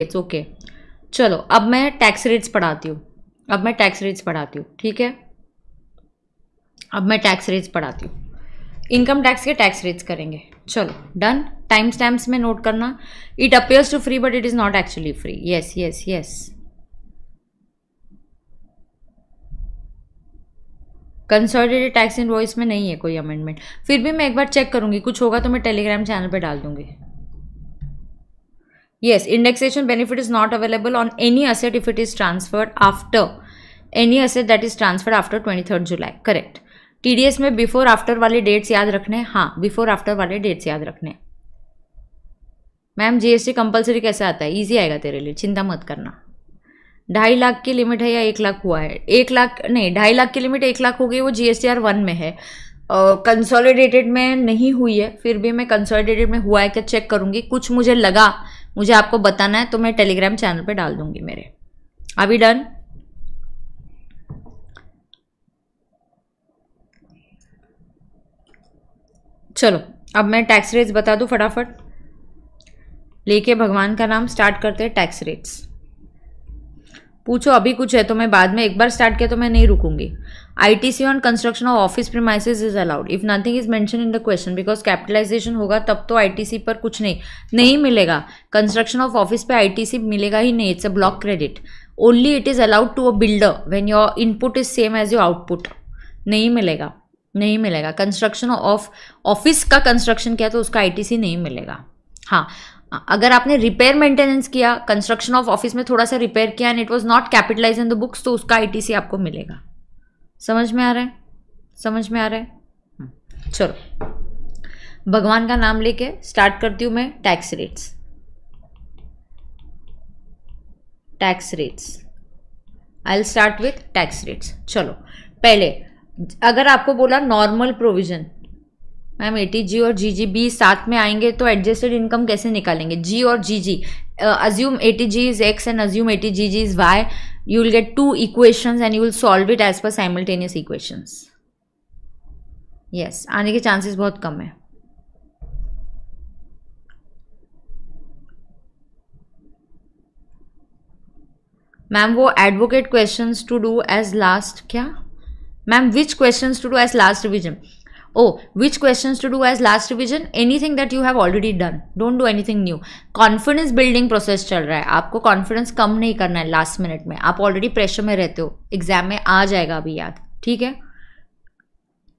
It's okay. चलो अब मैं टैक्स रेट्स पढ़ाती हूँ, ठीक है। अब मैं टैक्स रेट्स पढ़ाती हूँ, इनकम टैक्स के टैक्स रेट्स करेंगे। चलो डन। टाइम स्टैम्प्स में नोट करना। It appears to free but it is not actually free. Yes yes yes. Consolidated tax invoice में नहीं है कोई अमेंडमेंट, फिर भी मैं एक बार चेक करूंगी, कुछ होगा तो मैं टेलीग्राम चैनल पे डाल दूंगी। Yes, indexation benefit is not available on any asset if it is transferred after any asset that is transferred after 23 July. Correct. TDS में बिफोर आफ्टर वाले डेट्स याद रखने। हाँ, बिफोर आफ्टर वाले डेट्स याद रखने। मैम जीएसटी कंपलसरी कैसे आता है? इजी आएगा तेरे लिए, चिंता मत करना। 2.5 लाख की लिमिट है या 1 लाख हुआ है? 1 लाख नहीं, 2.5 लाख की लिमिट 1 लाख हो गई, वो जीएसटीआर 1 में है, कंसोलिडेटेड में नहीं हुई है। फिर भी मैं कंसोलिडेटेड में हुआ है क्या चेक करूंगी, कुछ मुझे लगा मुझे आपको बताना है तो मैं टेलीग्राम चैनल पे डाल दूंगी मेरे। अभी डन। चलो अब मैं टैक्स रेट्स बता दूं फटाफट, लेके भगवान का नाम स्टार्ट करते हैं। टैक्स रेट्स पूछो, अभी कुछ है तो मैं बाद में, एक बार स्टार्ट किया तो मैं नहीं रुकूंगी। ITC on construction of office premises is allowed if nothing is mention in the question, because capitalization होगा तब तो आईटीसी पर कुछ नहीं मिलेगा। कंस्ट्रक्शन ऑफ ऑफिस पे आईटीसी मिलेगा ही नहीं, it's a block credit. Only it is allowed to a builder when your input is same as your output. नहीं मिलेगा। कंस्ट्रक्शन ऑफ ऑफिस का कंस्ट्रक्शन किया तो उसका आईटीसी नहीं मिलेगा। हाँ, अगर आपने रिपेयर मेंटेनेंस किया, कंस्ट्रक्शन ऑफ ऑफिस में थोड़ा सा रिपेयर किया and it was not capitalise in the books, तो उसका आईटीसी आपको मिलेगा। समझ में आ रहा है? चलो भगवान का नाम लेके स्टार्ट करती हूं मैं। Tax rates I will start with tax rates. चलो पहले अगर आपको बोला नॉर्मल प्रोविजन, मैम एटीजी और जीजीबी साथ में आएंगे तो एडजस्टेड इनकम कैसे निकालेंगे? जी और GG, assume ATG is X and assume ATGG is Y, you will get 2 equations and you will solve it as per simultaneous equations. yes, आने के चांसेस बहुत कम है। मैम वो advocate questions to do as last, क्या ma'am? Which questions to do as last revision? Oh, which questions to do as last revision? Anything that you have already done. Don't do anything new. Confidence building process चल रहा है, आपको confidence कम नहीं करना है last minute में। आप already pressure में रहते हो, एग्जाम में आ जाएगा अभी याद, ठीक है।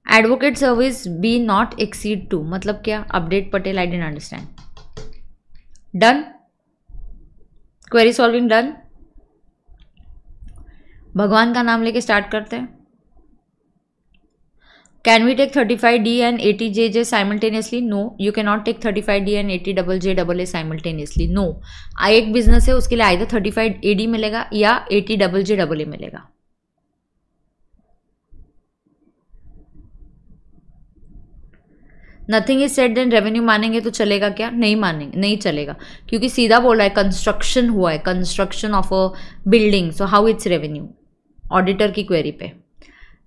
Advocate service be not exceed 2 मतलब क्या? Update Patel, I didn't understand. Done. Query solving done. भगवान का नाम लेके स्टार्ट करते हैं। Can we take 35D and 80JJ simultaneously? No, you cannot take 35D and 80JJA simultaneously. No, एक बिजनेस है उसके लिए आइदर 35AD मिलेगा या 80JJA मिलेगा। Nothing is said then revenue मानेंगे तो चलेगा क्या? नहीं मानेंगे, नहीं चलेगा, क्योंकि सीधा बोला है कंस्ट्रक्शन हुआ है, construction of a building, so how it's revenue? Auditor की क्वेरी पे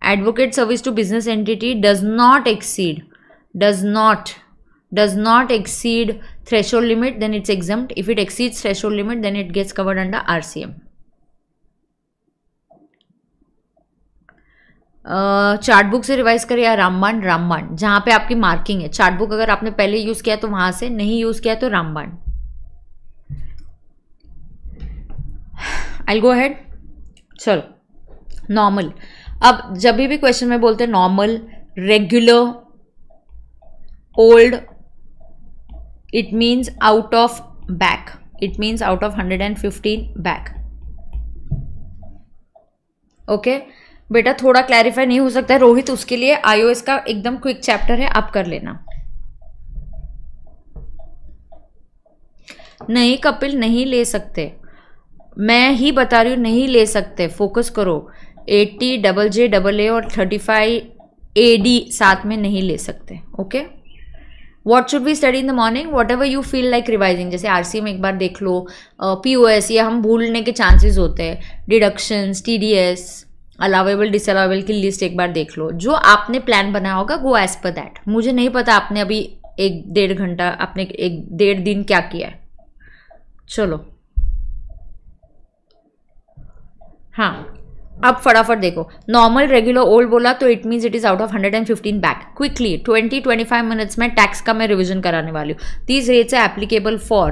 advocate service to business entity does not exceed threshold limit, then it's exempt. If it exceeds threshold limit, then it gets covered under RCM. Chart book से revise करें या रामबाण? जहां पे आपकी marking है। चार्ट बुक अगर आपने पहले यूज किया तो वहां से, नहीं यूज किया तो रामबाण। I'll go ahead. चलो नॉर्मल। अब जब भी क्वेश्चन में बोलते हैं normal, regular, old, it means out of back, it means out of 115 back. Okay बेटा, थोड़ा क्लैरिफाई नहीं हो सकता है रोहित, उसके लिए आईओएस का एकदम क्विक चैप्टर है, आप कर लेना। नहीं कपिल, नहीं ले सकते, मैं ही बता रही हूं, नहीं ले सकते, फोकस करो। 80JJA और 35AD साथ में नहीं ले सकते। Okay, what should we study in the morning? Whatever you feel like revising. जैसे आरसीएम एक बार देख लो, पीओएस, ये हम भूलने के चांसेस होते हैं, डिडक्शंस, टीडीएस, अलावेबल डिसअलावेबल की लिस्ट एक बार देख लो। जो आपने प्लान बनाया होगा गो एज पर दैट। मुझे नहीं पता आपने अभी 1-1.5 घंटा, आपने 1-1.5 दिन क्या किया है। चलो हाँ, अब फटाफट देखो, नॉर्मल रेगुलर ओल्ड बोला तो it means it is out of 115 back. Quickly 20-25 minutes में टैक्स का मैं रिवीजन कराने वाली हूँ। These rates are applicable for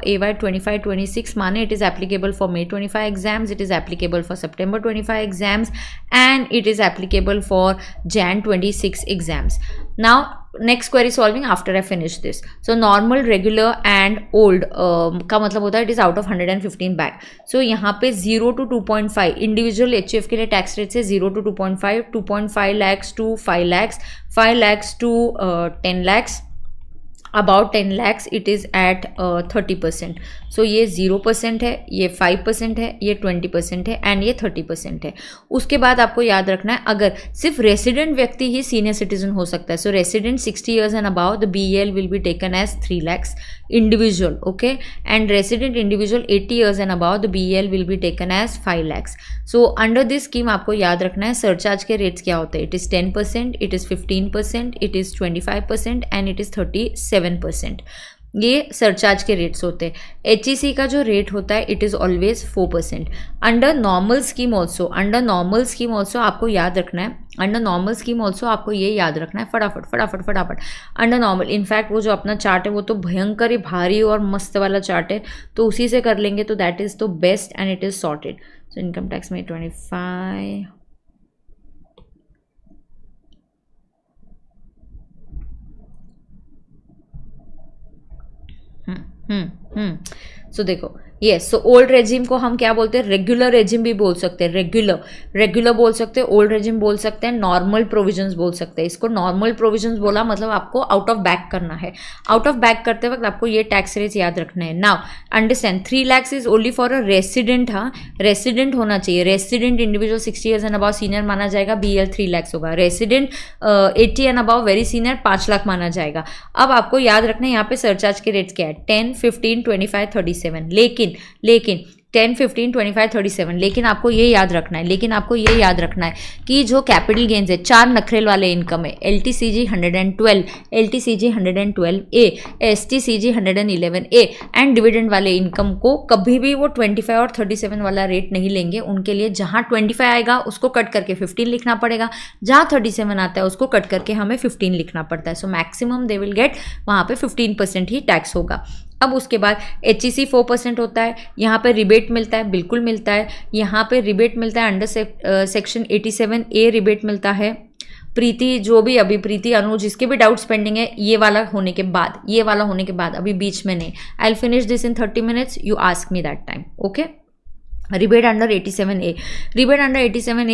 AY 25-26, माने it is applicable for May 25 exams, it is applicable for September 25 exams and it is applicable for Jan 26 exams. Now next query solving after I finish this. So normal, regular and old का मतलब होता है it is out of 115 back. So यहाँ पे 0 to 2.5 individual HUF के लिए tax rate से 0 to 2.5, 2.5 lakhs to 5 lakhs, 5 lakhs to 10 lakhs, about 10 lakhs it is at 30%। So ये 0% है, ये 5% है, ये 20% है एंड ये 30% है। उसके बाद आपको याद रखना है, अगर सिर्फ रेसिडेंट व्यक्ति ही सीनियर सिटीजन हो सकता है। So resident 60 years and above the BEL will be taken as 3 lakhs individual, okay, and resident individual 80 years and above the BEL will be taken as 5 lakhs। So under this scheme आपको याद रखना है surcharge के rates क्या होते हैं। It is 10%, it is 15%, it is 25% and it is 37%। ये surcharge के रेट्स होते हैं। HEC का जो रेट होता है it is always 4%। Under normal scheme also आपको याद रखना है, अंडर नॉर्मल स्कीम ऑल्सो आपको ये याद रखना है, फटाफट अंडर नॉर्मल। इनफैक्ट वो जो अपना चार्ट है वो तो भयंकर ही भारी और मस्त वाला चार्ट है, तो उसी से कर लेंगे तो दैट इज़ तो best and it is sorted. So income tax में 25, सो देखो सो ओल्ड रेजिम को हम क्या बोलते हैं, रेगुलर रेजिम भी बोल सकते हैं, रेगुलर बोल सकते हैं, ओल्ड रेजिम बोल सकते हैं, नॉर्मल प्रोविजंस बोल सकते हैं। इसको नॉर्मल प्रोविजंस बोला मतलब आपको आउट ऑफ बैक करना है। आउट ऑफ बैक करते वक्त आपको ये टैक्स रेट्स याद रखना है। Now understand 3 lakhs is only for a resident. हाँ, रेसिडेंट होना चाहिए। Resident individual 60 years and above senior माना जाएगा, BEL 3 lakhs होगा। Resident 80 and above very senior 5 lakh माना जाएगा। अब आपको याद रखना है यहाँ पे सरचार्ज के रेट्स क्या है, 10, 15, 25, 37। लेकिन 10, 15, 25, 37, लेकिन आपको ये याद रखना है कि जो कैपिटल गेन्स है, 4 नखरेल वाले इनकम है, LTCG 112, LTCG 112A, STCG 111A and dividend वाले इनकम को कभी भी वो 25 और 37 वाला रेट नहीं लेंगे। उनके लिए जहाँ 25 आएगा उसको कट करके 15 लिखना पड़ेगा, जहाँ 37 आता है उसको कट करके हमें 15 लिखना पड़ता है। So maximum they will get वहाँ पे 15% ही टैक्स होगा। अब उसके बाद HEC 4% होता है। यहाँ पे रिबेट मिलता है, बिल्कुल मिलता है। यहाँ पे रिबेट मिलता है अंडर सेक्शन 87A रिबेट मिलता है। प्रीति, जो भी अभी प्रीति, अनुज, जिसके भी डाउट्स पेंडिंग है ये वाला होने के बाद, अभी बीच में नहीं। I will finish this in 30 minutes, you ask me that time, okay. Rebate under 87A,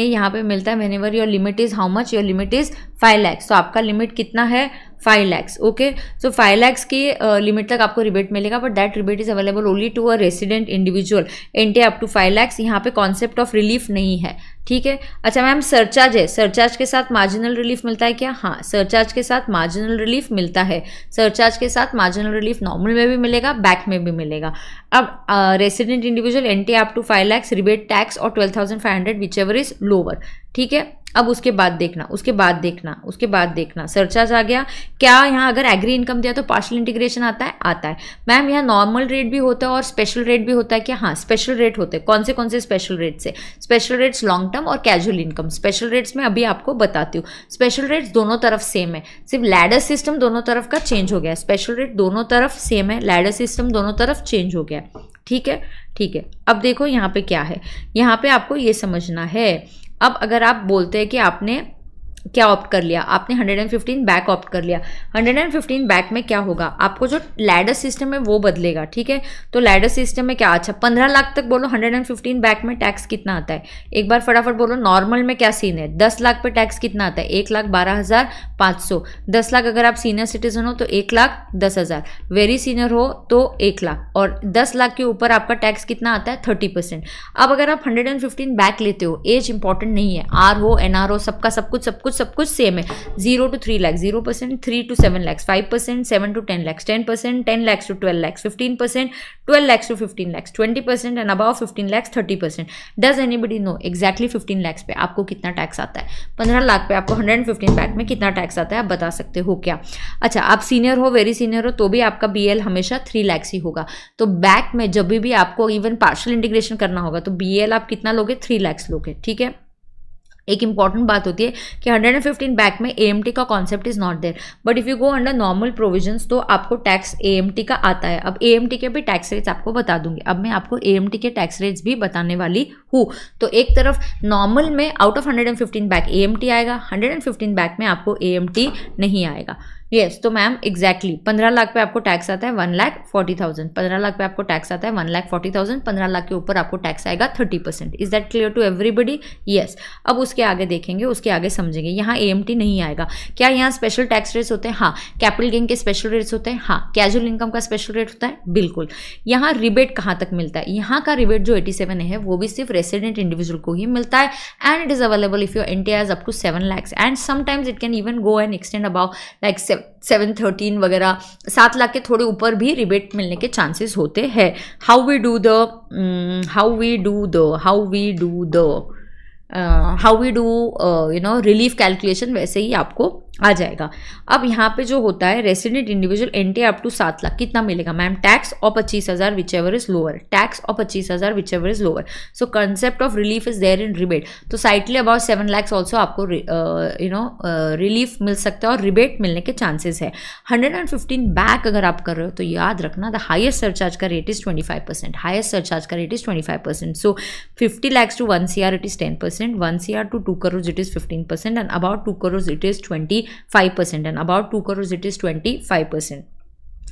यहाँ पे मिलता है whenever your limit is how much, your limit is 5 lakhs। तो आपका लिमिट कितना है, 5 lakhs, ओके। सो 5 lakhs की लिमिट तक आपको रिबेट मिलेगा, but that rebate is available only to a resident individual ante up to 5 lakhs। यहाँ पे कॉन्सेप्ट ऑफ रिलीफ नहीं है, ठीक है। अच्छा मैम, सरचार्ज है, सरचार्ज के साथ मार्जिनल रिलीफ मिलता है क्या? हाँ, सरचार्ज के साथ मार्जिनल रिलीफ मिलता है। सरचार्ज के साथ मार्जिनल रिलीफ नॉर्मल में भी मिलेगा, बैक में भी मिलेगा। अब resident individual ante up to 5 lakhs rebate tax और 12,500 विच एवर इज लोअर, ठीक है। अब उसके बाद देखना सरचार्ज आ गया क्या। यहाँ अगर एग्री इनकम दिया तो पार्शियल इंटीग्रेशन आता है। मैम यहाँ नॉर्मल रेट भी होता है और स्पेशल रेट भी होता है क्या? हाँ, स्पेशल रेट होते हैं। कौन से स्पेशल रेट्स है? स्पेशल रेट्स लॉन्ग टर्म और कैजुअल इनकम। स्पेशल रेट्स में अभी आपको बताती हूँ। स्पेशल रेट्स दोनों तरफ सेम है, सिर्फ लैडर सिस्टम दोनों तरफ का चेंज हो गया। स्पेशल रेट दोनों तरफ सेम है, लैडर सिस्टम दोनों तरफ चेंज हो गया, ठीक है। अब देखो यहाँ पे क्या है, यहाँ पे आपको ये समझना है। अब अगर आप बोलते हैं कि आपने क्या ऑप्ट कर लिया, आपने 115 बैक ऑप्ट कर लिया। 115 बैक में क्या होगा, आपको जो लैडर सिस्टम है वो बदलेगा, ठीक है। तो लैडर सिस्टम में क्या, अच्छा 15 लाख तक बोलो 115 बैक में टैक्स कितना आता है, एक बार फटाफट बोलो। नॉर्मल में क्या सीन है, 10 लाख पे टैक्स कितना आता है, 1,12,500। 10 लाख अगर आप सीनियर सिटीजन हो तो 1,10,000, वेरी सीनियर हो तो 1 लाख, और 10 लाख के ऊपर आपका टैक्स कितना आता है, 30%। अब अगर आप 115 बैक लेते हो, एज इंपॉर्टेंट नहीं है, आर हो, NR हो, सबका सब कुछ सब कुछ सेम है, 0 to 3 lakh 0%, 3 to 7 lakh 5%, 7 to 10 lakh 10%, 10 lakhs to 12 lakhs 15%, 12 lakhs to 15 lakhs 20% and above 15 lakhs 30%. Does anybody know exactly 15 lakhs पे आपको कितना टैक्स आता है? 15 लाख पे आपको 115 बैक में कितना टैक्स आता है आप बता सकते हो क्या? अच्छा, आप सीनियर हो, वेरी सीनियर हो तो भी आपका BL हमेशा 3 lakhs ही होगा। तो बैक में जब भी आपको इवन पार्शियल इंटीग्रेशन करना होगा तो BL आप कितना लोगे? 3 lakhs लोगे, ठीक है। एक इंपॉर्टेंट बात होती है कि 115 बैक में AMT का concept is not there, but if you go under normal provisions तो आपको टैक्स AMT का आता है। अब AMT के भी टैक्स रेट्स आपको बता दूंगी। अब मैं आपको AMT के टैक्स रेट्स भी बताने वाली हूँ। तो एक तरफ नॉर्मल में आउट ऑफ 115 बैक AMT आएगा, 115 बैक में आपको AMT नहीं आएगा। यस, तो मैम एग्जैक्टली 15 लाख पे आपको टैक्स आता है 1,40,000, 15 लाख पे आपको टैक्स आता है 1,40,000, 15 लाख के ऊपर आपको टैक्स आएगा 30%। Is that clear to everybody? Yes. अब उसके आगे देखेंगे, उसके आगे समझेंगे। यहाँ AMT नहीं आएगा। क्या यहाँ स्पेशल टैक्स रेट्स होते हैं? हाँ। कैपिटल गेन के स्पेशल रेट्स होते हैं? हाँ। कैजुअल इनकम का स्पेशल रेट होता है? बिल्कुल। यहाँ रिबेट कहाँ तक मिलता है? यहाँ का रिबेट जो 87 है वो भी सिर्फ रेसिडेंट इंडिविजुअल को ही मिलता है and it is available if your NTI is up to 7 lakhs and sometimes it can even go and extend above like 713 वगैरह, 7 लाख के थोड़े ऊपर भी रिबेट मिलने के चांसेस होते हैं। How we do relief calculation वैसे ही आपको आ जाएगा। अब यहाँ पे जो होता है resident individual NTI up to 7 lakh कितना मिलेगा मैम? टैक्स और 25,000 whichever is lower, tax और 25,000 whichever is lower. So concept of relief is there in rebate. तो साइटली अबाउट 7 lakhs ऑल्सो आपको रिलीफ मिल सकता है और रिबेट मिलने के चांसेस है। 115 बैक अगर आप कर रहे हो तो याद रखना द हाइएस्ट सरचार्ज का रेट इज 25%, हाइएस्ट सरचार्ज का rate is 25%। So 50 lakhs to 1 CR it is 10%, 1 CR to 2 crores it is 15% and about 2 crores it is 25% and about 2 crores it is 25%.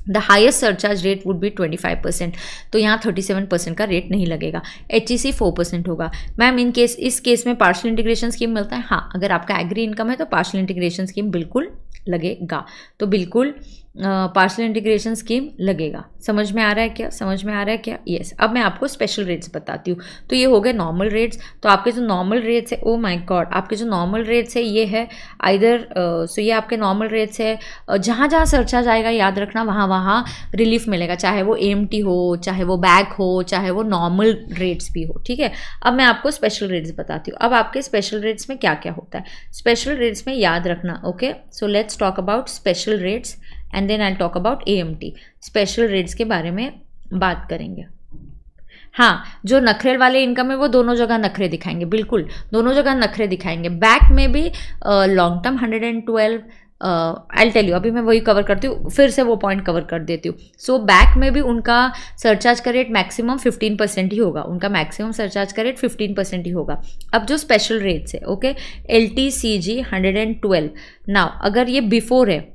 The highest surcharge rate would be 25%. तो यहाँ 37% का rate नहीं लगेगा। HEC 4% होगा। Ma'am इस case में partial integration scheme मिलता है? हाँ, अगर आपका एग्री इनकम है तो पार्शियल इंटीग्रेशन स्कीम बिल्कुल लगेगा। तो बिल्कुल पार्शियल इंटीग्रेशन स्कीम लगेगा। समझ में आ रहा है क्या? समझ में आ रहा है क्या? यस। अब मैं आपको स्पेशल रेट्स बताती हूँ। तो ये हो गए नॉर्मल रेट्स। तो आपके जो नॉर्मल रेट्स है, ओ माय गॉड, आपके जो नॉर्मल रेट्स है ये है आइदर सो ये आपके नॉर्मल रेट्स है। जहाँ जहाँ सरचार्ज आएगा याद रखना वहाँ रिलीफ मिलेगा, चाहे वो AMT हो, चाहे वो बैक हो, चाहे वो नॉर्मल रेट्स भी हो, ठीक है। अब मैं आपको स्पेशल रेट्स बताती हूँ। अब आपके स्पेशल रेट्स में क्या क्या होता है? स्पेशल रेट्स में याद रखना, okay. So let's talk about special rates and then I talk about AMT। Special rates के बारे में बात करेंगे। हाँ, जो नखरे वाले इनकम है वो दोनों जगह नखरे दिखाएंगे, बिल्कुल दोनों जगह नखरे दिखाएंगे। बैक में भी long term 112, I tell you, अभी मैं वही कवर करती हूँ, फिर से वो पॉइंट कवर कर देती हूँ। सो बैक में भी उनका सरचार्ज का रेट मैक्सिमम 15% ही होगा, उनका मैक्सिमम सरचार्ज का रेट 15% ही होगा। अब जो स्पेशल रेट्स है, ओके, LTCG 112। नाउ अगर ये बिफोर है,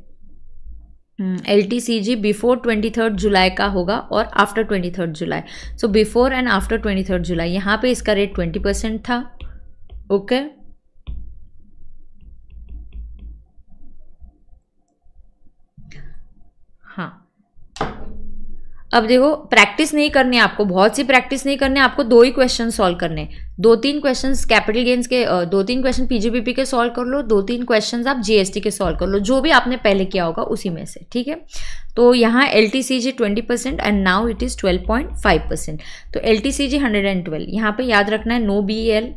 LTCG बिफोर 23rd जुलाई का होगा और after 23rd July. So before and after 23rd जुलाई यहाँ पे इसका रेट 20% था, ओके। हाँ, अब देखो प्रैक्टिस नहीं करनी है आपको, बहुत सी प्रैक्टिस नहीं करनी है आपको। 2 ही क्वेश्चन सॉल्व करने, 2-3 क्वेश्चन कैपिटल गेन्स के, 2-3 क्वेश्चन PGBP के सॉल्व कर लो, 2-3 क्वेश्चन आप GST के सॉल्व कर लो, जो भी आपने पहले किया होगा उसी में से, ठीक है। तो यहाँ LTCG 20% and now it is 12.5%। तो LTCG 112, यहाँ पे याद रखना है नो BL,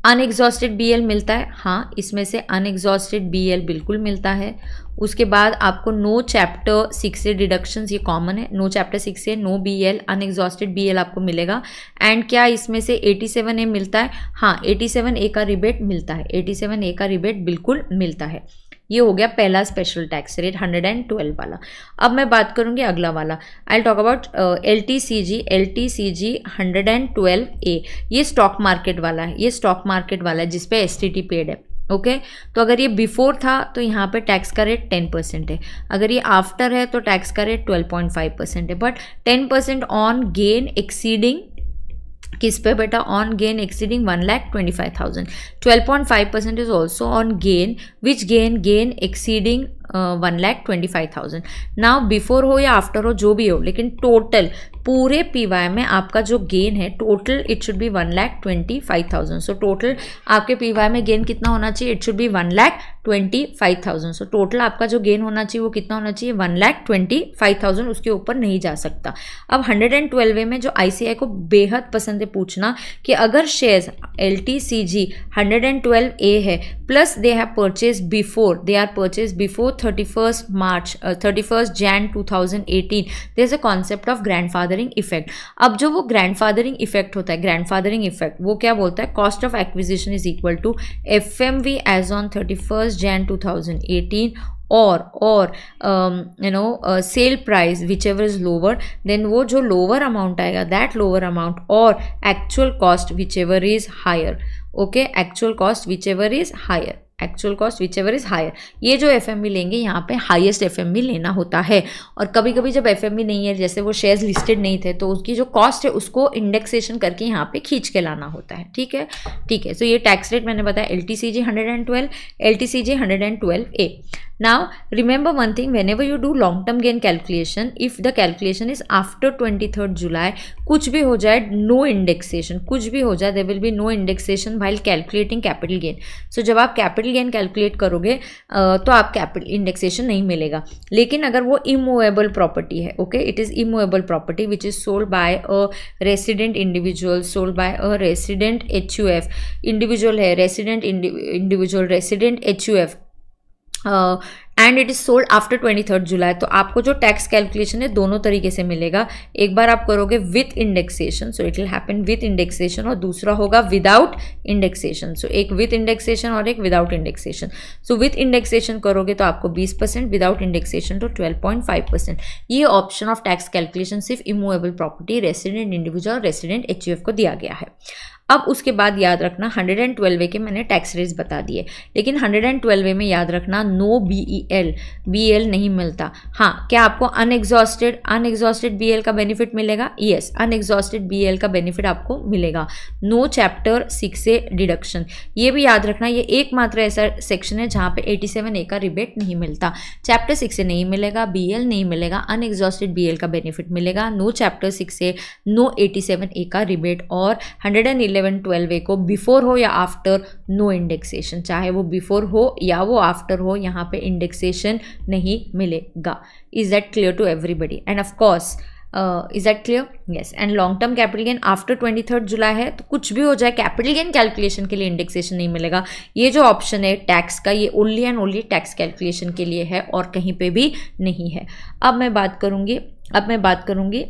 अनएग्जॉस्टेड BL मिलता है। हाँ, इसमें से अनएग्जॉस्टेड BL बिल्कुल मिलता है। उसके बाद आपको नो चैप्टर 6 से डिडक्शंस, ये कॉमन है, नो चैप्टर 6 से नो BL, अनएग्जॉस्टेड BL आपको मिलेगा। एंड क्या इसमें से 87A मिलता है? हाँ, 87A का रिबेट मिलता है, 87A का रिबेट बिल्कुल मिलता है। ये हो गया पहला स्पेशल टैक्स रेट 112 वाला। अब मैं बात करूंगी अगला वाला, आई टॉक अबाउट LTCG 112A। ये स्टॉक मार्केट वाला है, ये स्टॉक मार्केट वाला है जिसपे STT पेड है, ओके। तो अगर ये बिफोर था तो यहाँ पे टैक्स का रेट 10% है, अगर ये आफ्टर है तो टैक्स का रेट 12.5% है। बट 10% ऑन गेन एक्सीडिंग किस पे बेटा? On gain exceeding 1,25,000। 12.5% is also on gain which gain exceeding 1,25,000। Now before हो या आफ्टर हो जो भी हो, लेकिन पूरे PY में आपका जो गेन है total it should be 1,25,000। So total आपके PY में गेन कितना होना चाहिए? It should be 1,25,000। So total आपका जो गेन होना चाहिए वो कितना होना चाहिए? 1,25,000, उसके ऊपर नहीं जा सकता। अब 112 में जो ICI को बेहद पसंद है पूछना कि अगर शेयर्स LTCG 112A है plus they have purchase before 31st Jan 2018, there is a concept of grandfathering effect. अब जो वो ग्रैंडफादरिंग इफेक्ट होता है, ग्रैंडफादरिंग इफेक्ट वो क्या बोलता है? Cost of acquisition is equal to FMV as on 31st Jan 2018 और sale price whichever is lower, then वो जो लोअर अमाउंट आएगा दैट लोअर अमाउंट और actual cost whichever is higher. Okay, actual cost whichever is higher, actual cost whichever is higher. ये जो FMV लेंगे यहाँ पे highest FMV लेना होता है। और कभी कभी जब FMV नहीं है, जैसे वो शेयर्स लिस्टेड नहीं थे, तो उसकी जो कॉस्ट है उसको इंडेक्सेशन करके यहाँ पे खींच के लाना होता है। ठीक है, ठीक है। सो ये टैक्स रेट मैंने बताया LTCG 112, LTCG 112A। Now remember one thing, whenever you do long term gain calculation, if the calculation is after 23rd July, कुछ भी हो जाए no indexation, कुछ भी हो जाए there will be no indexation while calculating capital gain। So जब आप capital gain calculate करोगे तो आप capital indexation नहीं मिलेगा। लेकिन अगर वो immovable property है, okay, it is immovable property which is sold by a resident individual, sold by a resident HUF, individual है resident individual, resident HUF and it is sold after 23rd जुलाई, तो आपको जो टैक्स कैलकुलेशन है दोनों तरीके से मिलेगा। एक बार आप करोगे with indexation, so it will happen with indexation, और दूसरा होगा विदाउट इंडेक्सेशन। सो एक विथ इंडेक्सेशन और एक without indexation. So with indexation करोगे तो आपको 20%, विदाउट इंडेक्सेशन तो 12.5%। ये ऑप्शन ऑफ टैक्स कैलकुलेशन सिर्फ इमूवेबल प्रॉपर्टी, रेसिडेंट इंडिविजुअल और रेसिडेंट HUF को दिया गया है। अब उसके बाद याद रखना 112 के मैंने टैक्स रेट्स बता दिए, लेकिन 112 में याद रखना नो BEL नहीं मिलता। हाँ, क्या आपको अनएग्जॉस्टेड BEL का बेनिफिट मिलेगा? यस, अनएग्जॉस्टेड BEL का बेनिफिट आपको मिलेगा। नो चैप्टर 6 से डिडक्शन, ये भी याद रखना, ये एकमात्र ऐसा सेक्शन है जहाँ पे 87A का रिबेट नहीं मिलता। चैप्टर 6 से नहीं मिलेगा, BEL नहीं मिलेगा, अनएग्जॉस्टेड BEL का बेनिफिट मिलेगा। नो चैप्टर 6 से नो 87A का रिबेट, और 111-12A को बिफोर हो या आफ्टर नो इंडेक्सेशन, चाहे वो बिफोर हो या वो आफ्टर हो, यहाँ पे इंडेक्सेशन नहीं मिलेगा। Is that clear to everybody? End of course is that clear? Yes. And long term capital gain after 23rd July है, तो कुछ भी हो जाए कैपिटल गेन कैलकुलेशन के लिए इंडेक्सेशन नहीं मिलेगा। ये जो ऑप्शन है टैक्स का, ये only and only tax calculation के लिए है और कहीं पे भी नहीं है। अब मैं बात करूंगी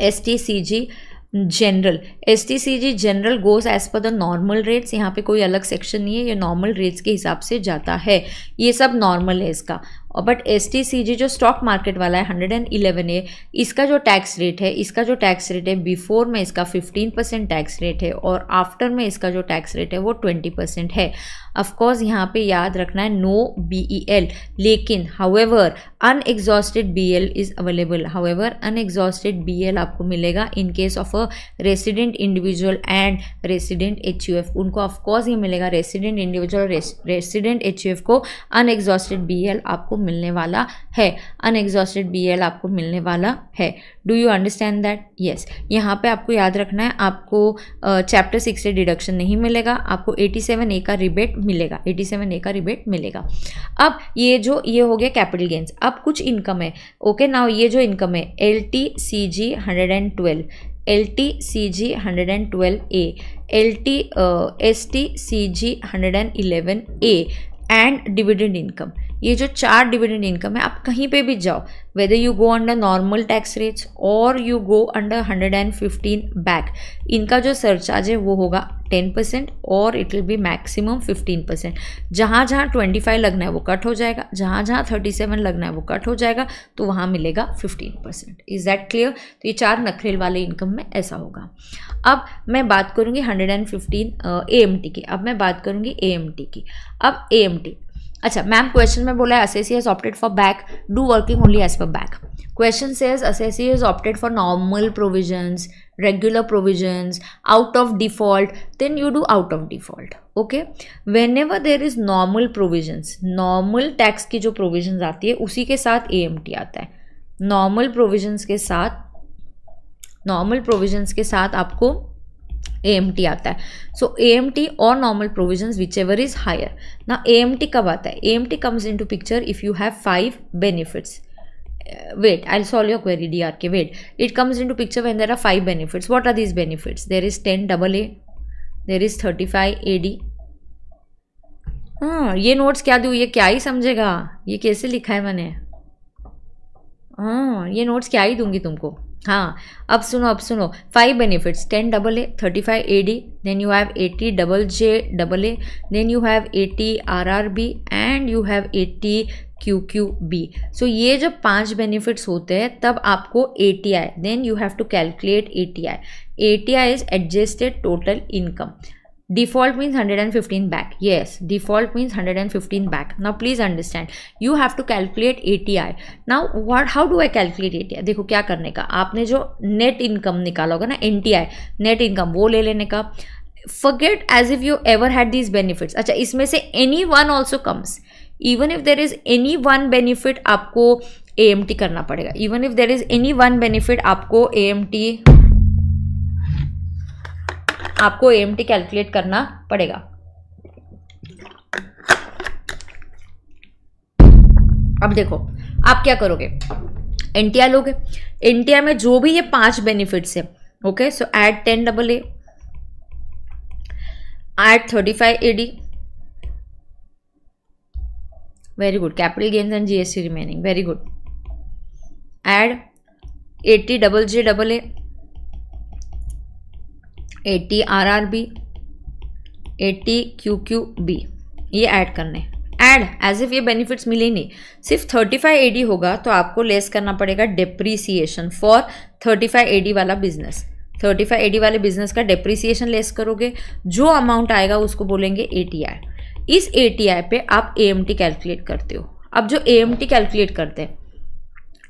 STCG general. STCG general goes as per the normal rates, यहाँ पे कोई अलग सेक्शन नहीं है, ये नॉर्मल रेट्स के हिसाब से जाता है, ये सब नॉर्मल है इसका। बट STCG जो स्टॉक मार्केट वाला है 111A, इसका जो टैक्स रेट है बिफोर में इसका 15% टैक्स रेट है और आफ्टर में इसका जो टैक्स रेट है वो 20% है। ऑफकोर्स यहाँ पे याद रखना है नो BEL, लेकिन however unexhausted BEL is available. Unexhausted BEL आपको मिलेगा in case of a resident individual and resident HUF, उनको ऑफकोर्स ये मिलेगा। रेसिडेंट इंडिविजुअल और रेसिडेंट HUF को अनएग्जॉस्टेड BEL आपको मिलने वाला है, अनएग्जॉस्टेड BEL आपको मिलने वाला है। Do you understand that? Yes. यहाँ पे आपको याद रखना है, आपको चैप्टर 6 से डिडक्शन नहीं मिलेगा, आपको 87A का रिबेट मिलेगा, 87A का रिबेट मिलेगा। अब ये हो गया कैपिटल गेन्स। अब कुछ इनकम है, ओके। नाउ ये जो इनकम है LTCG 112, LTCG 112A, STCG 111A and dividend income, ये जो 4 डिविडेंड इनकम है, आप कहीं पे भी जाओ, whether you go under normal tax rates और यू गो अंडर 115 बैक, इनका जो सरचार्ज है वो होगा 10% और इट विल बी मैक्सिमम 15%। जहाँ 25 लगना है वो कट हो जाएगा, जहाँ 37 लगना है वो कट हो जाएगा, तो वहाँ मिलेगा 15%। Is that clear? तो ये 4 नखरेल वाले इनकम में ऐसा होगा। अब मैं बात करूँगी 115 AMT की। अब AMT, अच्छा मैम क्वेश्चन में बोला है assessee has opted for back, do working only as per back. Question says assessee has opted for normal provisions, regular provisions, out of default, then you do out of default. Okay, whenever there is normal provisions, normal tax की जो provisions आती है उसी के साथ AMT आता है। normal provisions के साथ नॉर्मल प्रोविजंस के साथ आपको AMT आता है. सो AMT और normal provisions whichever is higher. ना AMT कब आता है? AMT comes into picture if you have 5 benefits. Wait, I'll solve your query, DRK. Wait, it comes into picture when there are 5 benefits. What are these benefits? There is 10 AA, there is 35 AD. हाँ, ये notes क्या दूँ? ये क्या ही समझेगा? ये कैसे लिखा है मैंने? हाँ, ये नोट्स क्या ही दूंगी तुमको. हाँ, अब सुनो 5 benefits, 10 AA, 35 AD, then you have 80 JJAA, then you have 80 RRB and you have 80 QQB. सो ये जब 5 बेनिफिट्स होते हैं तब आपको ATI, then you have to calculate ATI. ATI is adjusted total income. Default means 115 back. Yes, default means 115 back. Now please understand, you have to calculate ATI. Now how do I calculate ATI? देखो क्या करने का, आपने जो net income निकाला होगा ना, NTI net income, वो ले लेने का. Forget as if you ever had these benefits. अच्छा, इसमें से any one also comes. Even if there is any one benefit आपको AMT करना पड़ेगा. Even if there is any one benefit आपको AMT कैलकुलेट करना पड़ेगा. अब देखो आप क्या करोगे, NTI लोगे. NTI में जो भी ये 5 बेनिफिट्स है, okay, so add 10 AA, add 35 AD, very good, capital gains and GST remaining, very good. Add 80 JJAA, 80 RRB, 80 QQB, ये ऐड करने. ऐड एज इफ ये बेनिफिट्स मिले नहीं. सिर्फ 35 AD होगा तो आपको लेस करना पड़ेगा डेप्रीसिएशन फॉर 35 AD वाला बिजनेस. 35 AD वाले बिजनेस का डेप्रीसिएशन लेस करोगे, जो अमाउंट आएगा उसको बोलेंगे ATI. इस ATI पे आप AMT कैलकुलेट करते हो. अब जो AMT कैलकुलेट करते हैं,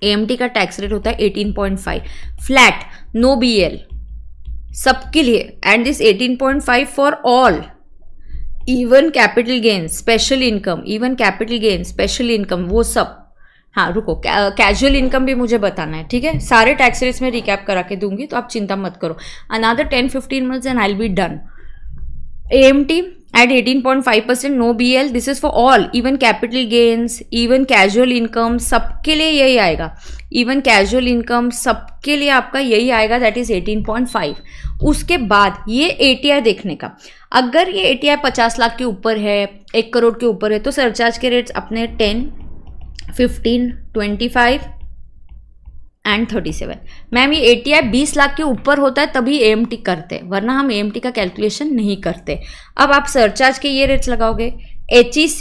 AMT का टैक्स रेट होता है 18.5 फ्लैट, नो BL, सबके लिए. And this 18.5 for all, even capital gain, special income, even capital gain, special income, वो सब. हाँ रुको, कैजुअल इनकम भी मुझे बताना है, ठीक है. सारे टैक्स रेट्स में रिकैप करा के दूंगी तो आप चिंता मत करो. Another 10-15 minutes and I will be done. AMT at 18.5%, no BL, this is for all, even capital gains, even casual income, सबके लिए यही आएगा. even casual income सबके लिए आपका यही आएगा, that is 18.5. उसके बाद ये ATI देखने का, अगर ये ATI 50 लाख के ऊपर है, 1 करोड़ के ऊपर है, तो सरचार्ज के रेट्स अपने 10, 15, 25 एंड 37. मैम ये ATI 20 लाख के ऊपर होता है तभी AMT करते हैं, वरना हम AMT का कैलकुलेशन नहीं करते. अब आप सरचार्ज के ये रेट्स लगाओगे, HEC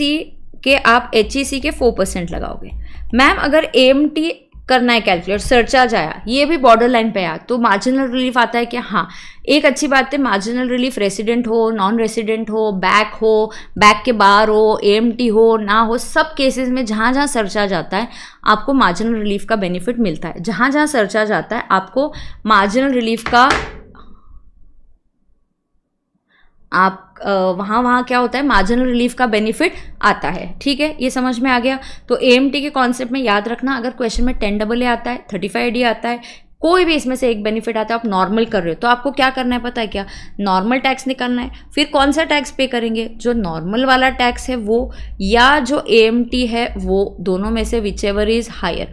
के आप HEC के 4% लगाओगे. मैम अगर AMT करना है कैलकुलेट, सरचार्ज आया, ये भी बॉर्डर लाइन पे आया, तो मार्जिनल रिलीफ आता है क्या? हाँ, एक अच्छी बात है, मार्जिनल रिलीफ रेसिडेंट हो, नॉन रेसिडेंट हो, बैक के बाहर हो, AMT हो ना हो, सब केसेस में जहाँ जहाँ सरचार्ज आता है आपको मार्जिनल रिलीफ का बेनिफिट मिलता है. जहाँ जहाँ सरचार्ज आता है आपको मार्जिनल रिलीफ का, आप वहाँ क्या होता है, मार्जिनल रिलीफ का बेनिफिट आता है. ठीक है, ये समझ में आ गया. तो AMT के कॉन्सेप्ट में याद रखना, अगर क्वेश्चन में 10 AA आता है, 35 AD आता है, कोई भी इसमें से एक बेनिफिट आता है, आप नॉर्मल कर रहे हो, तो आपको क्या करना है पता है क्या? नॉर्मल टैक्स निकालना है. फिर कौन सा टैक्स पे करेंगे? जो नॉर्मल वाला टैक्स है वो, या जो AMT है वो, दोनों में से whichever is higher.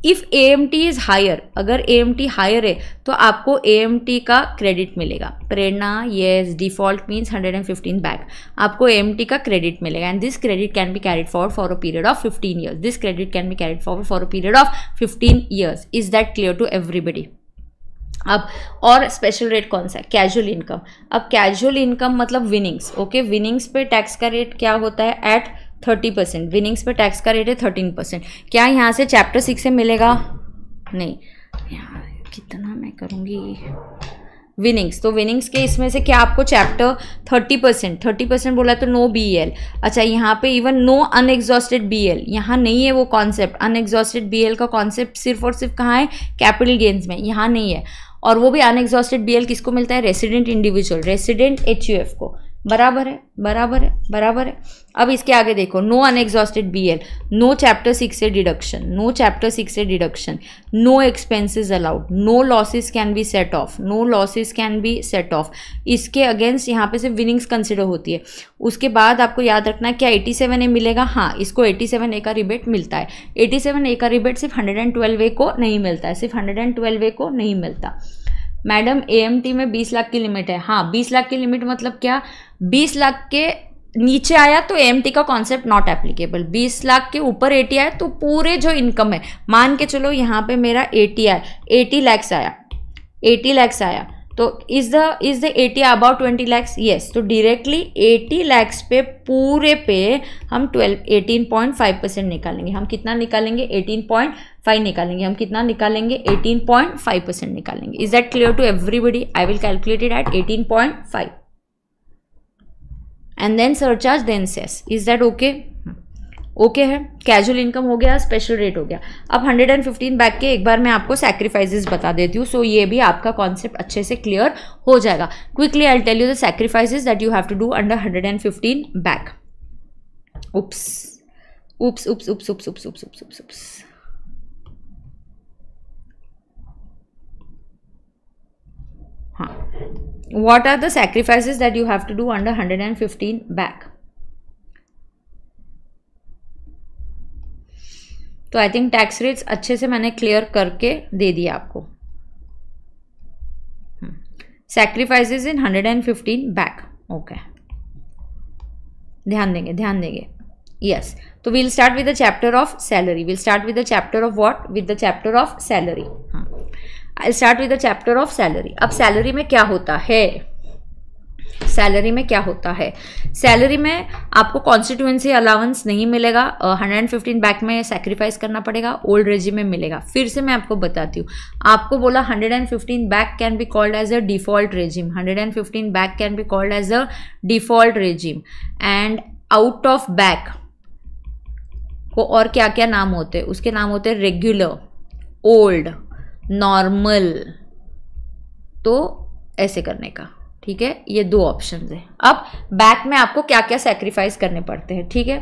If AMT is higher, अगर AMT हायर है तो आपको AMT का क्रेडिट मिलेगा. Prerna, yes, default means 115 BAC, आपको AMT का क्रेडिट मिलेगा. And this credit can be carried forward for a period of 15 years. This credit can be carried forward for a period of 15 years. Is that clear to everybody? अब और special rate कौन सा है? Casual income. अब casual income मतलब winnings. Okay, winnings पे tax का rate क्या होता है? एट 30%. विनिंग्स पे टैक्स का रेट है 13%. क्या यहाँ से चैप्टर 6 से मिलेगा? नहीं. यार कितना मैं करूँगी विनिंग्स, तो विनिंग्स के इसमें से क्या आपको चैप्टर 30% बोला तो नो BL. अच्छा, यहाँ पे इवन नो अनएग्जॉस्टेड BL, यहाँ नहीं है वो कॉन्सेप्ट. अनएग्जॉस्टेड BL का कॉन्सेप्ट सिर्फ और सिर्फ कहाँ है? कैपिटल गेन्स में, यहाँ नहीं है. और वो भी अनएग्जॉस्टेड BL किसको मिलता है? रेसिडेंट इंडिविजुअल, रेसिडेंट HUF को. बराबर है, बराबर है, बराबर है। अब इसके आगे देखो, no unexhausted BL, no chapter 6 से डिडक्शन, नो चैप्टर 6 से deduction, no expenses allowed, no losses can be set off, no losses can be set off. इसके अगेंस्ट यहाँ पे सिर्फ विनिंग्स कंसिडर होती है। उसके बाद आपको याद रखना है क्या 87A मिलेगा? हाँ, इसको 87A का रिबेट मिलता है। 87A का रिबेट सिर्फ 112A को नहीं मिलता है, सिर्फ 112A को नहीं मिलता। मैडम AMT में 20 लाख की लिमिट है। हाँ, 20 लाख की लिमिट मतलब क्या? 20 लाख के नीचे आया तो AMT का कॉन्सेप्ट नॉट एप्लीकेबल। 20 लाख के ऊपर 80 आया तो पूरे जो इनकम है, मान के चलो यहाँ पे मेरा 80 आया, 80 lakhs आया, 80 lakhs आया, तो is the 80 about 20 lakhs? Yes. तो डायरेक्टली 80 lakhs पे पूरे पे हम 18.5% निकालेंगे। हम कितना निकालेंगे? 18.5 निकालेंगे। हम कितना निकालेंगे? 18.5% निकालेंगे। Is that clear to everybody? I will calculate it at 18.5 and then surcharge then cess. Is that okay? Okay है। कैजुअल इनकम हो गया, स्पेशल रेट हो गया। अब 115 बैक के एक बार मैं आपको सैक्रिफाइसेस बता देती हूँ, सो ये भी आपका कॉन्सेप्ट अच्छे से क्लियर हो जाएगा। Quickly I tell you the sacrifices that you have to do under 115 back. Oops oops oops oops oops oops oops oops oops oops. हाँ, what are the sacrifices that you have to do under 115 back? तो I think tax rates अच्छे से मैंने clear करके दे दिया आपको। Sacrifices इन 115 back. Okay, ध्यान देंगे, ध्यान देंगे। यस, तो we'll start with the chapter of salary. Will start with the chapter of what? With the chapter of salary. I start with the chapter of salary. अब salary में क्या होता है? सैलरी में क्या होता है? सैलरी में आपको कॉन्स्टिट्यूएंसी अलाउंस नहीं मिलेगा। 115 बैक में सैक्रिफाइस करना पड़ेगा, ओल्ड रेजिम में मिलेगा। फिर से मैं आपको बताती हूँ, आपको बोला 115 BAC can be called as a default regime. 115 BAC can be called as a default regime. And out of BAC को और क्या क्या नाम होते हैं? उसके नाम होते हैं रेगुलर, ओल्ड, नॉर्मल। तो ऐसे करने का, ठीक है? ये दो ऑप्शंस है। अब बैक में आपको क्या क्या सैक्रिफाइस करने पड़ते हैं, ठीक है?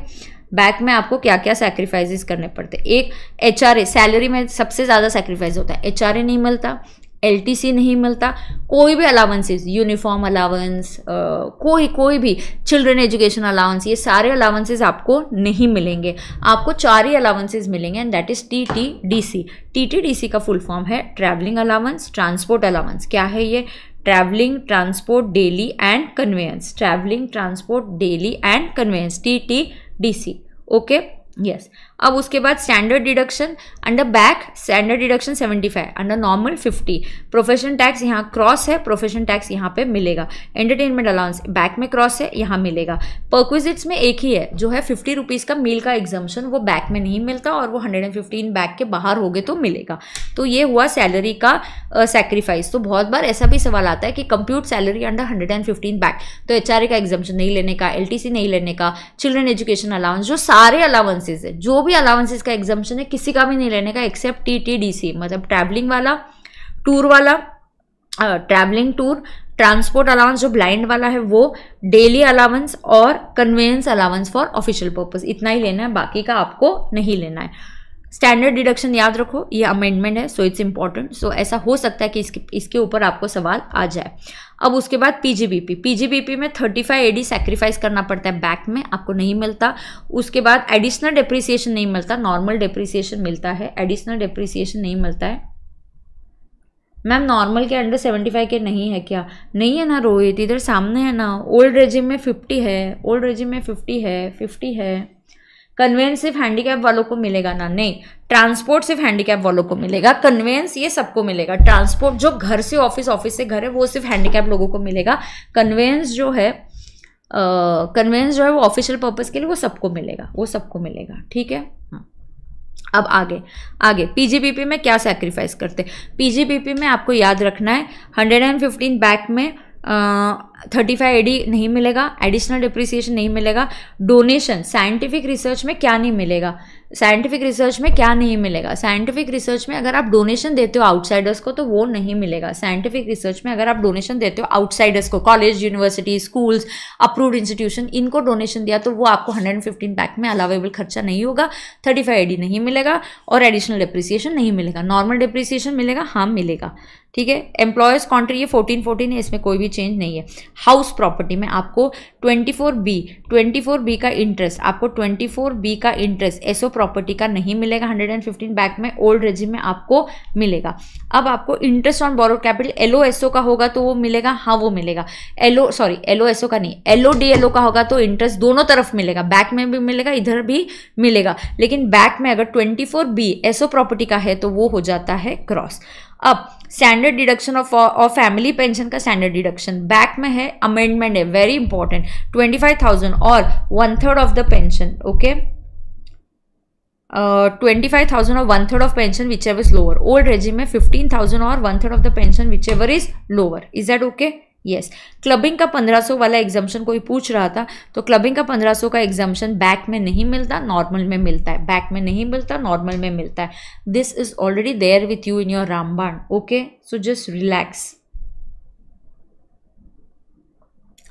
बैक में आपको क्या क्या सैक्रिफाइसेस करने पड़ते हैं? एक HRA, सैलरी में सबसे ज़्यादा सैक्रिफाइस होता है। HRA नहीं मिलता, LTC नहीं मिलता, कोई भी अलाउंसेस, यूनिफॉर्म अलाउंस, कोई भी चिल्ड्रन एजुकेशन अलाउंस, ये सारे अलाउंसेस आपको नहीं मिलेंगे। आपको 4 ही अलाउंसेस मिलेंगे and that is TTDC। TTDC का फुल फॉर्म है ट्रैवलिंग अलाउंस, ट्रांसपोर्ट अलाउंस। क्या है ये? Travelling, transport, daily and conveyance. Travelling, transport, daily and conveyance, TTDC। Okay, yes. अब उसके बाद standard deduction under BAC, standard deduction 75, under normal 50। Profession tax यहाँ cross है, प्रोफेशन टैक्स यहाँ पे मिलेगा। एंटरटेनमेंट अलाउंस बैक में क्रॉस है, यहाँ मिलेगा। परक्विजिट्स में एक ही है, जो है 50 रुपीज़ का मील का एग्जम्पशन, वो बैक में नहीं मिलता और वो 115 बैक के बाहर हो गए तो मिलेगा। तो ये हुआ सैलरी का सैक्रिफाइस। तो बहुत बार ऐसा भी सवाल आता है कि कंप्यूट सैलरी अंडर 115 बैक, तो HRA का एग्जम्पशन नहीं लेने का, LTC नहीं लेने का, चिल्ड्रन एजुकेशन अलाउंस, जो सारे अलाउंसेज है, जो भी अलाउंसेस का एग्जम्पशन है, किसी का भी नहीं लेने का एक्सेप्ट TTDC, मतलब ट्रैवलिंग वाला, टूर वाला, ट्रैवलिंग टूर, ट्रांसपोर्ट अलाउंस जो ब्लाइंड वाला है वो, डेली अलाउंस और convince allowance for official purpose. इतना ही लेना है, बाकी का आपको नहीं लेना है। स्टैंडर्ड डिडक्शन याद रखो, ये अमेंडमेंट है, सो इट्स इंपॉर्टेंट। सो ऐसा हो सकता है कि इसके ऊपर आपको सवाल आ जाए। अब उसके बाद PGBP में 35 AD सैक्रिफाइस करना पड़ता है, बैक में आपको नहीं मिलता। उसके बाद एडिशनल डेप्रिसिएशन नहीं मिलता, नॉर्मल डेप्रिसिएशन मिलता है, एडिशनल डेप्रिसिएशन नहीं मिलता है। मैम नॉर्मल के अंडर 75 के नहीं है क्या? नहीं है ना रोहित, इधर सामने है ना। ओल्ड रेजिम में 50 है, ओल्ड रेजिम में 50 है। कन्वेंस सिर्फ हैंडीकैप वालों को मिलेगा ना? नहीं, ट्रांसपोर्ट सिर्फ हैंडीकैप वालों को मिलेगा। कन्वेंस ये सबको मिलेगा। ट्रांसपोर्ट जो घर से ऑफिस, ऑफिस से घर है, वो सिर्फ हैंडीकैप लोगों को मिलेगा। कन्वेंस जो है वो ऑफिशियल पर्पस के लिए वो सबको मिलेगा, वो सबको मिलेगा, ठीक है? अब आगे PGBP में क्या सैक्रिफाइस करते? PGBP में आपको याद रखना है 115 बैक में 35 AD नहीं मिलेगा, एडिशनल डिप्रिसिएशन नहीं मिलेगा। डोनेशन, साइंटिफिक रिसर्च में क्या नहीं मिलेगा? साइंटिफिक रिसर्च में क्या नहीं मिलेगा? साइंटिफिक रिसर्च में अगर आप डोनेशन देते हो आउटसाइडर्स को तो वो नहीं मिलेगा। साइंटिफिक रिसर्च में अगर आप डोनेशन देते हो आउटसाइडर्स को, college, university, schools, approved institution, इनको डोनेशन दिया तो वो आपको 115 पैक में अलावेबल खर्चा नहीं होगा, 35 AD नहीं मिलेगा और एडिशनल डिप्रिसिएशन नहीं मिलेगा। नॉर्मल डिप्रिसिएशन मिलेगा, हाँ मिलेगा, ठीक है। एम्प्लॉयर्स कॉन्ट्री ये 14 है, इसमें कोई भी चेंज नहीं है। हाउस प्रॉपर्टी में आपको 24B का इंटरेस्ट, आपको 24B का इंटरेस्ट एसओ प्रॉपर्टी का नहीं मिलेगा 115 बैक में, ओल्ड रेजिम में आपको मिलेगा। अब आपको इंटरेस्ट ऑन बोरोड कैपिटल एलओएसओ का होगा तो वो मिलेगा, हाँ वो मिलेगा। एलओएसओ का नहीं, एलओडीएलओ का होगा तो इंटरेस्ट दोनों तरफ मिलेगा, बैक में भी मिलेगा, इधर भी मिलेगा। लेकिन बैक में अगर 24B एसओ प्रॉपर्टी का है तो वो हो जाता है क्रॉस। अब standard deduction of family pension का स्टैंडर्ड डिडक्शन बैक में है, अमेंडमेंट है, वेरी इंपॉर्टेंट, 25,000 और 1/3 ऑफ द पेंशन, ओके, 25,000 और 1/3 of pension which ever is lower. Old regime में 15,000 और 1/3 of the pension which ever is lower. Is that okay? Yes. Clubbing का 1500 वाला एग्जाम्शन कोई पूछ रहा था, तो क्लबिंग का 1500 का एग्जाम्शन बैक में नहीं मिलता, नॉर्मल में मिलता है। बैक में नहीं मिलता, नॉर्मल में मिलता है। This is already there with you in your रामबाण, ओके, सो जस्ट रिलैक्स।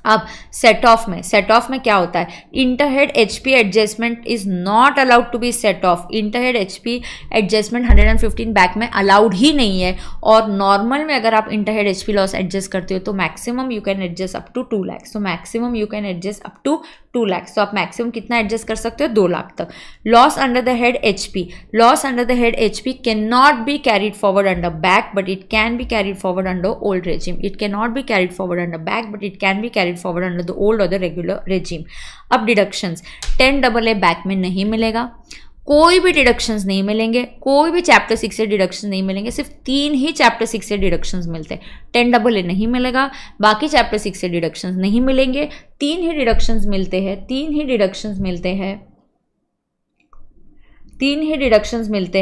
अब सेट ऑफ में क्या होता है? Interhead HP adjustment is not allowed to be set off. Interhead HP adjustment 115 back में अलाउड ही नहीं है। और नॉर्मल में अगर आप इंटरहेड एचपी लॉस एडजस्ट करते हो तो maximum you can adjust up to 2 lakh. So maximum you can adjust up to 2 lakh. तो आप मैक्सिमम कितना एडजस्ट कर सकते हो? 2 लाख तक। Loss under the head HP, loss under the head HP can not be carried forward under back but it can be carried forward under old regime. It can not be carried forward under back but it can be carried forward under the old और the regular regime. अब deductions 10AA back में नहीं मिलेगा, कोई भी deductions नहीं मिलेंगे, कोई भी चैप्टर 6 से डिडक्शन नहीं मिलेंगे, सिर्फ 3 ही चैप्टर 6 से डिडक्शंस मिलते हैं। 10AA नहीं मिलेगा, बाकी चैप्टर 6 से डिडक्शंस नहीं मिलेंगे, 3 ही डिडक्शंस मिलते हैं, 3 ही डिडक्शंस मिलते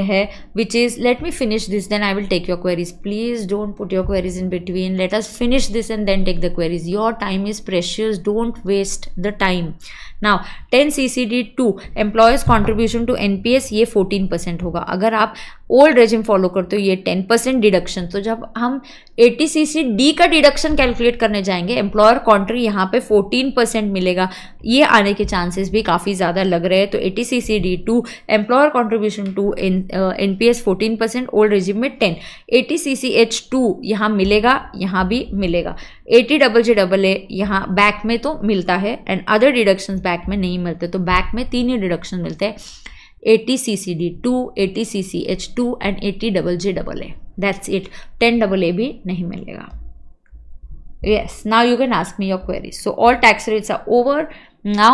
हैं, which is, let me finish this, then I will take your queries. Please don't put your queries in between. Let us finish this and then take the queries. Your time is precious. Don't waste the time. Now 10 CCD2 employer's contribution to NPS, ये 14% होगा। अगर आप old regime follow करते हो ये 10% deduction. तो जब हम 80 CCD का डिडक्शन कैलकुलेट करने जाएंगे, एम्प्लॉयर कॉन्ट्री यहाँ पे 14% मिलेगा, ये आने के चांसेस भी काफ़ी ज़्यादा लग रहे हैं। तो 80 CCD2 employer contribution to NPS 14%, old regime में 10। 80 CCH2 यहाँ मिलेगा, यहाँ भी मिलेगा। 80 JJAA यहाँ बैक में तो मिलता है एंड अदर डिडक्शंस बैक में नहीं मिलते। तो बैक में 3 ही डिडक्शन मिलते हैं, 80 CCD2, 80 CCH2 and 80 JJAA। That's it. 10AA भी नहीं मिलेगा। Yes, now you can ask me your queries. So all tax rates are over now.